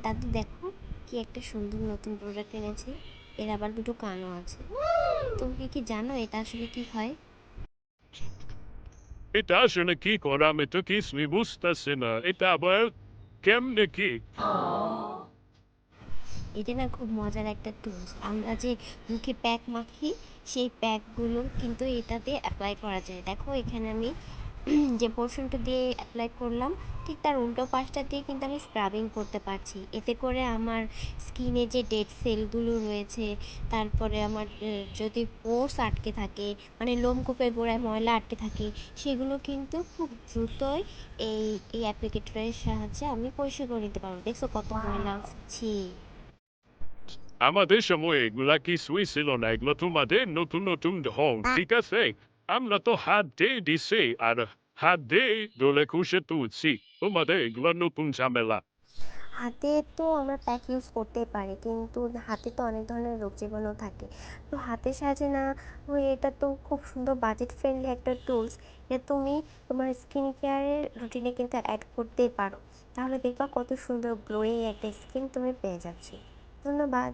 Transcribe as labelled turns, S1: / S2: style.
S1: দাদু দেখো, কি একটা সুন্দর নতুন প্রোডাক্ট এনেছে। এর আবার দুটো কানও আছে। তুমি কি জানো এটা আসলে কি হয়?
S2: এটা আসলে কি করে আমি তো কিছুই বুঝতেছি না। এটা আবার কেমনে কি?
S1: এটা না খুব মজার একটা টুলস। আমরা যে মুখে প্যাক মাখি, সেই প্যাকগুলো কিন্তু এটাতে অ্যাপ্লাই করা যায়। দেখো এখানে আমি যে পোর্শনটা দিয়ে অ্যাপ্লাই করলাম, ঠিক তার উল্টো পাশটা দিয়ে কিন্তু আমি স্ক্রাবিং করতে পারছি। এতে করে আমার স্কিনে যে ডেড সেলগুলো রয়েছে, তারপরে আমার যদি পোর্স আটকে থাকে, মানে লোমকূপের গোড়ায় ময়লা আটকে থাকে, সেগুলো কিন্তু খুব দ্রুতই এই এই অ্যাপ্লিকেটরের সাহায্যে আমি পরিষ্কার করে নিতে পারবো। দেখছো কত ময়লা ছি।
S2: আমাদের সময় এগুলা কিছুই ছিল না। এগুলো তোমাদের নতুন নতুন ঢং, ঠিক আছে? আমরা তো হাত দিয়ে দিছি আর হাত দিয়ে ধরে খুশে তুলছি। তোমাদের এগুলো নতুন ঝামেলা।
S1: হাতে তো আমরা প্যাক ইউজ করতেই পারি, কিন্তু হাতে তো অনেক ধরনের রোগ জীবাণু থাকে। তো হাতের সাহায্যে না হয়ে এটা তো খুব সুন্দর বাজেট ফ্রেন্ডলি একটা টুলস। এটা তুমি তোমার স্কিন কেয়ারের রুটিনে কিন্তু অ্যাড করতেই পারো। তাহলে দেখবা কত সুন্দর গ্লোয়িং একটা স্কিন তুমি পেয়ে যাচ্ছ। ধন্যবাদ।